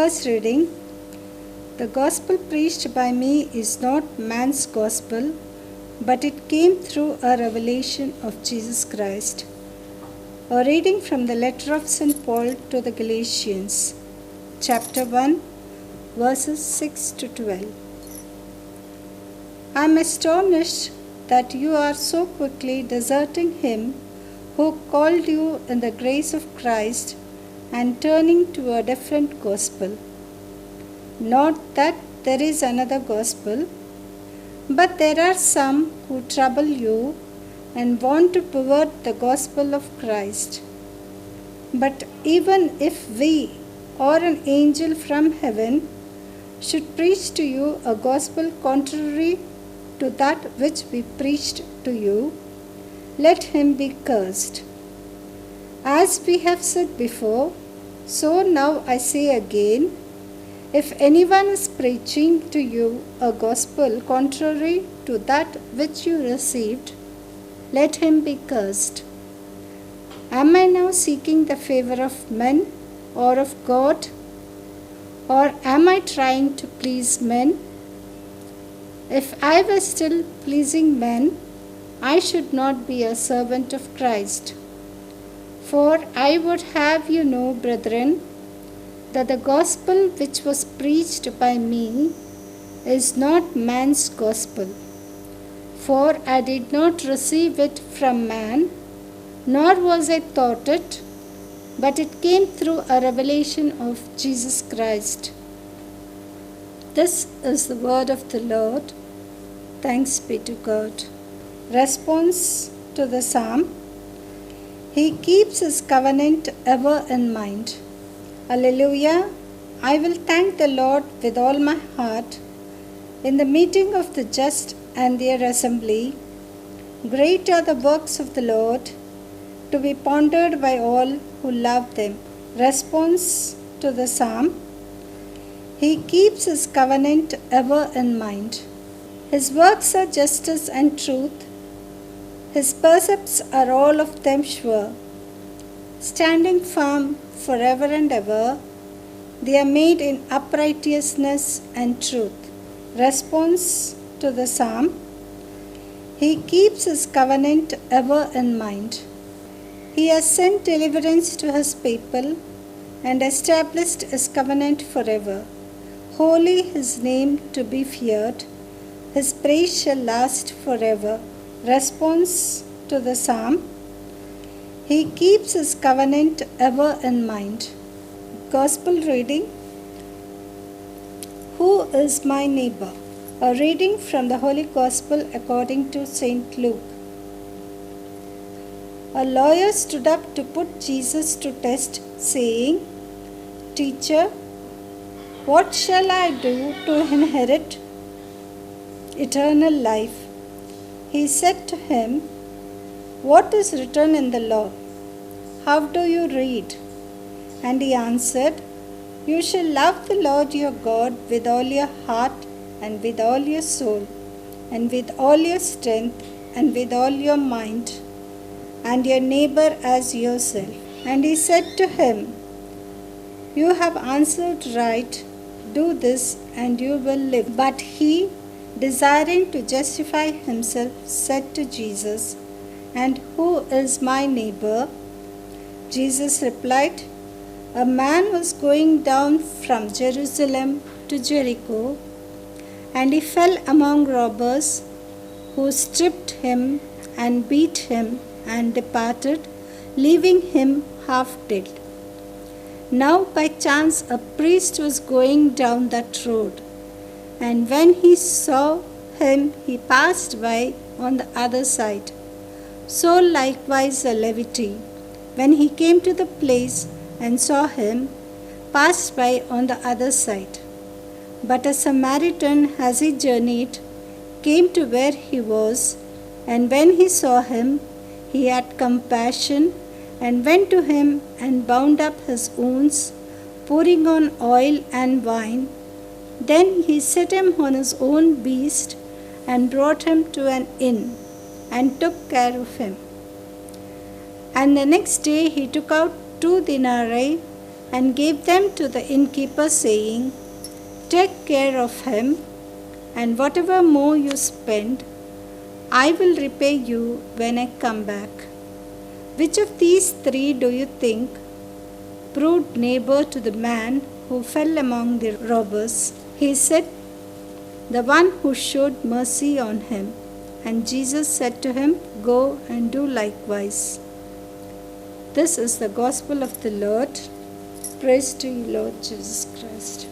First reading. The gospel preached by me is not man's gospel, but it came through a revelation of Jesus Christ. A reading from the letter of St. Paul to the Galatians, chapter 1, verses 6 to 12. I am astonished that you are so quickly deserting him who called you in the grace of Christ and turning to a different gospel. Not that there is another gospel, but there are some who trouble you and want to pervert the gospel of Christ. But even if we or an angel from heaven should preach to you a gospel contrary to that which we preached to you, let him be cursed. As we have said before, so now I say again, if anyone is preaching to you a gospel contrary to that which you received, let him be cursed. Am I now seeking the favor of men or of God? Or am I trying to please men? If I were still pleasing men, I should not be a servant of Christ. For I would have you know, brethren, that the gospel which was preached by me is not man's gospel. For I did not receive it from man, nor was I taught it, but it came through a revelation of Jesus Christ. This is the word of the Lord. Thanks be to God. Response to the psalm. He keeps his covenant ever in mind. Alleluia. I will thank the Lord with all my heart in the meeting of the just and their assembly. Great are the works of the Lord, to be pondered by all who love them. Response to the psalm. He keeps his covenant ever in mind. His works are justice and truth. His precepts are all of them sure. Standing firm forever and ever, they are made in uprightness and truth. Response to the psalm. He keeps his covenant ever in mind. He has sent deliverance to his people and established his covenant forever. Holy his name to be feared. His praise shall last forever. Response to the psalm. He keeps his covenant ever in mind. Gospel reading. Who is my neighbor? A reading from the Holy Gospel according to St. Luke. A lawyer stood up to put Jesus to test, saying, Teacher, what shall I do to inherit eternal life? He said to him, What is written in the law? How do you read? And he answered, You shall love the Lord your God with all your heart and with all your soul and with all your strength and with all your mind, and your neighbor as yourself. And he said to him, You have answered right. Do this and you will live. But he, desiring to justify himself, said to Jesus, And who is my neighbor? Jesus replied, A man was going down from Jerusalem to Jericho, and he fell among robbers, who stripped him and beat him and departed, leaving him half dead. Now by chance a priest was going down that road, and when he saw him, he passed by on the other side. So likewise a Levite, when he came to the place and saw him, passed by on the other side. But a Samaritan, as he journeyed, came to where he was, and when he saw him, he had compassion and went to him and bound up his wounds, pouring on oil and wine. Then he set him on his own beast and brought him to an inn and took care of him. And the next day he took out 2 denarii and gave them to the innkeeper, saying, "Take care of him, and whatever more you spend, I will repay you when I come back." Which of these three do you think proved neighbor to the man who fell among the robbers? He said, "The one who showed mercy on him." And Jesus said to him, "Go and do likewise." This is the gospel of the Lord. Praise to you, Lord Jesus Christ.